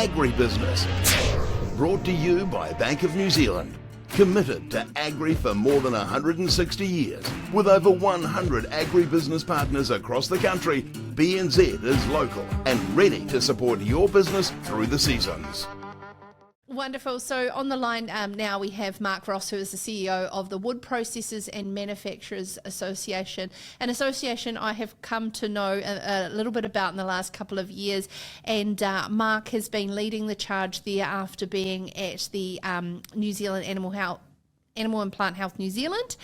Agribusiness. Brought to you by Bank of New Zealand. Committed to agri for more than 160 years. With over 100 agribusiness partners across the country, BNZ is local and ready to support your business through the seasons. Wonderful. So on the line now we have Mark Ross, who is the CEO of the Wood Processors and Manufacturers Association, an association I have come to know a little bit about in the last couple of years. And Mark has been leading the charge there after being at the New Zealand Animal and Plant Health New Zealand.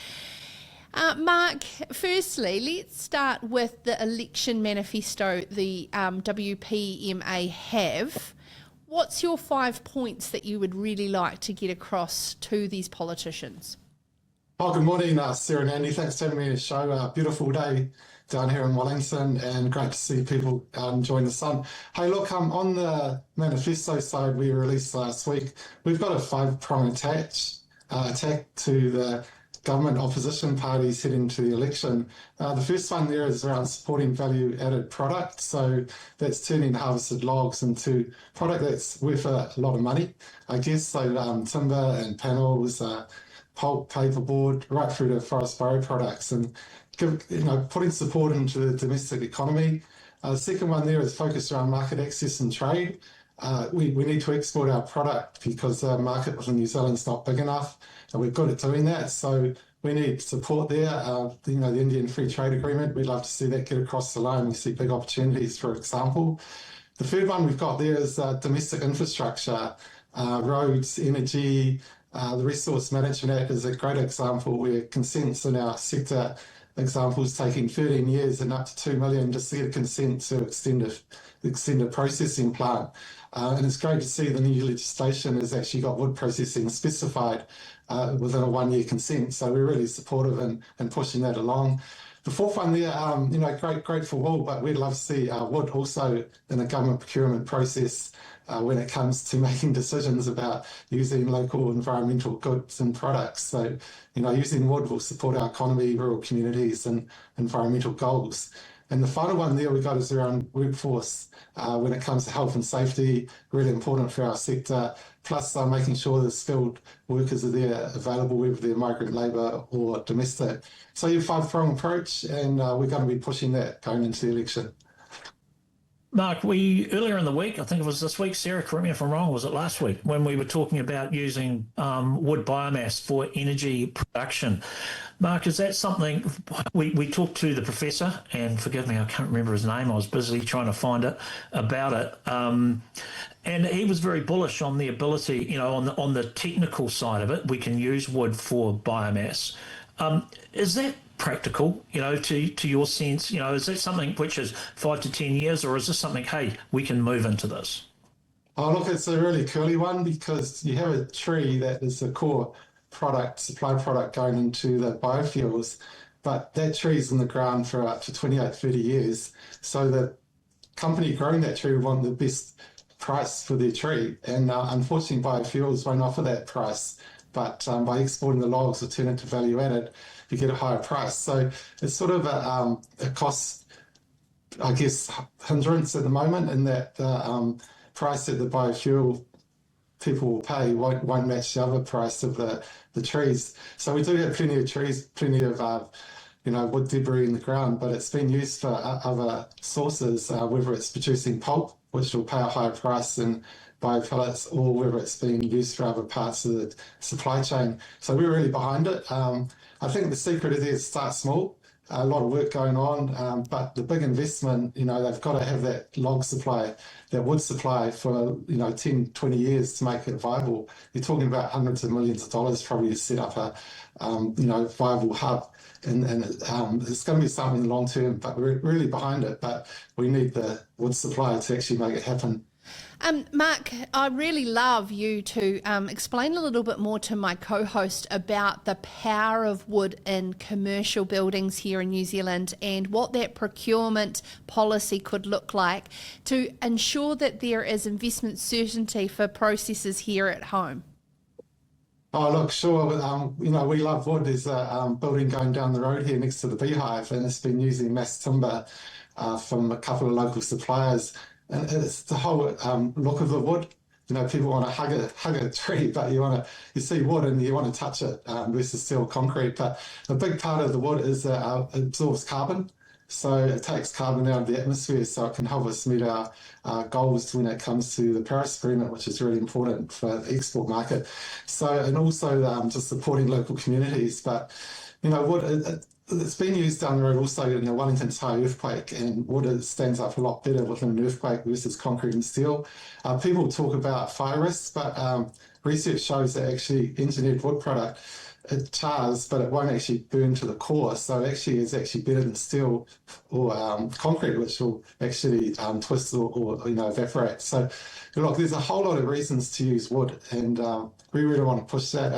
Mark, firstly, let's start with the election manifesto the WPMA have. What's your 5 points that you would really like to get across to these politicians? Oh, good morning, Sarah and Andy. Thanks for having me on the show. Beautiful day down here in Wellington and great to see people enjoying the sun. Hey, look, on the manifesto side we released last week, we've got a 5-prong attack to the government opposition parties heading to the election. The first one there is around supporting value-added product. So that's turning harvested logs into product that's worth a lot of money, I guess. So timber and panels, pulp, paperboard, right through to forest products, and putting support into the domestic economy. The second one there is focused around market access and trade. We need to export our product because the market within New Zealand is not big enough, and we're good at doing that. So we need support there. The Indian Free Trade Agreement, we'd love to see that get across the line. We see big opportunities, for example. The third one we've got there is domestic infrastructure, roads, energy. The Resource Management Act is a great example where consents in our sector, examples taking 13 years and up to $2 million just to get a consent to extend a processing plant. And it's great to see the new legislation has actually got wood processing specified within a 1-year consent. So we're really supportive in pushing that along. The fourth one there, great for wool, but we'd love to see wood also in a government procurement process when it comes to making decisions about using local environmental goods and products. So, using wood will support our economy, rural communities and environmental goals. And the final one there we got is around workforce when it comes to health and safety, really important for our sector, plus making sure the skilled workers are there available, whether they're migrant labour or domestic. So your 5-prong approach, and we're going to be pushing that going into the election. Mark, earlier in the week, I think it was this week, Sarah, correct me if I'm wrong, or was it last week, when we were talking about using wood biomass for energy production. Mark, is that something, we talked to the professor, and forgive me, I can't remember his name, I was busy trying to find it, about it, and he was very bullish on the ability, on the technical side of it, we can use wood for biomass. Is that practical, to your sense? Is that something which is 5 to 10 years, or is this something, hey, we can move into this? Oh, look, it's a really curly one because you have a tree that is the core supply product going into the biofuels, but that tree's in the ground for up to 28, 30 years. So the company growing that tree would want the best price for their tree. And unfortunately, biofuels won't offer that price. But by exporting the logs or turn it to value added, you get a higher price. So it's sort of a cost, I guess, hindrance at the moment, in that the price that the biofuel people will pay won't match the other price of the trees. So we do have plenty of trees, plenty of wood debris in the ground, but it's been used for other sources, whether it's producing pulp, which will pay a higher price than biopellets, or whether it's being used for other parts of the supply chain. So we're really behind it. I think the secret is to start small. A lot of work going on, but the big investment, they've got to have that log supply, that wood supply for 10, 20 years to make it viable. You're talking about hundreds of millions of dollars probably to set up a viable hub, and it's going to be something long term, but we're really behind it. But we need the wood supply to actually make it happen. Mark, I really love you to explain a little bit more to my co-host about the power of wood in commercial buildings here in New Zealand and what that procurement policy could look like to ensure that there is investment certainty for processors here at home. Oh, look, sure. We love wood. There's a building going down the road here next to the Beehive, and it's been using mass timber from a couple of local suppliers. and it's the whole look of the wood. You know, people want to hug a tree, but you see wood and you want to touch it versus steel concrete. But a big part of the wood is that it absorbs carbon. So it takes carbon out of the atmosphere, so it can help us meet our goals when it comes to the Paris Agreement, which is really important for the export market. So, and also just supporting local communities. But, you know, wood, it's been used down the road also in the Wellington Thai earthquake, and wood stands up a lot better within an earthquake versus concrete and steel. People talk about fire risks, but research shows that actually engineered wood product, it chars, but it won't actually burn to the core. So actually it's actually better than steel or concrete, which will actually twist or evaporate. So look, there's a whole lot of reasons to use wood, and we really want to push that.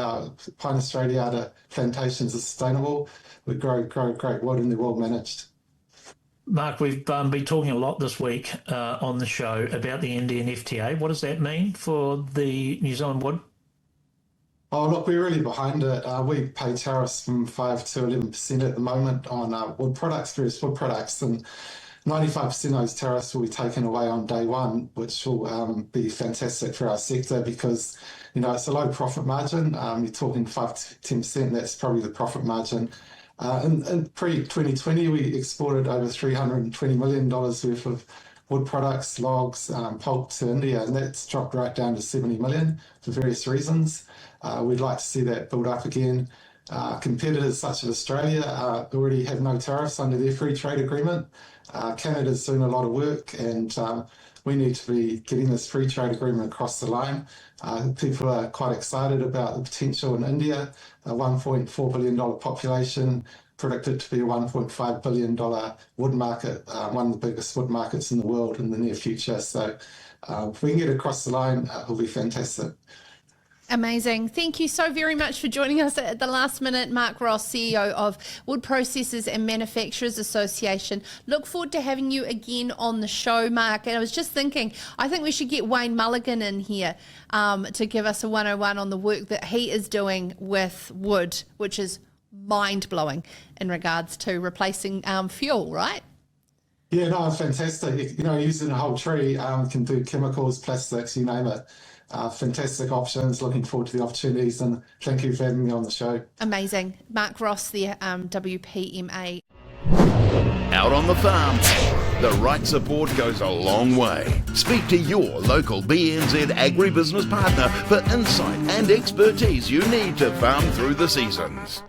Pine Australia plantations are sustainable. We grow great wood and they're well managed. Mark, we've been talking a lot this week on the show about the Indian FTA. What does that mean for the New Zealand wood? Oh, look, we're really behind it. We pay tariffs from 5 to 11% at the moment on wood products, various wood products, and 95% of those tariffs will be taken away on day one, which will be fantastic for our sector because, you know, it's a low profit margin. You're talking 5 to 10%, that's probably the profit margin. In pre-2020, we exported over $320 million worth of wood products, logs, pulp to India, and that's dropped right down to 70 million for various reasons. We'd like to see that build up again. Competitors such as Australia already have no tariffs under their free trade agreement. Canada's doing a lot of work, and we need to be getting this free trade agreement across the line. People are quite excited about the potential in India, a $1.4 billion population, predicted to be a $1.5 billion wood market, one of the biggest wood markets in the world in the near future. So if we can get across the line, it'll be fantastic. Amazing. Thank you so very much for joining us at the last minute. Mark Ross, CEO of Wood Processors and Manufacturers Association. Look forward to having you again on the show, Mark. And I was just thinking, I think we should get Wayne Mulligan in here to give us a 101 on the work that he is doing with wood, which is mind-blowing in regards to replacing fuel, right? Yeah, no, fantastic. You know, using a whole tree can do chemicals, plastics, you name it. Fantastic options. Looking forward to the opportunities, and thank you for having me on the show. Amazing. Mark Ross, the WPMA. Out on the farm, the right support goes a long way. Speak to your local BNZ agribusiness partner for insight and expertise you need to farm through the seasons.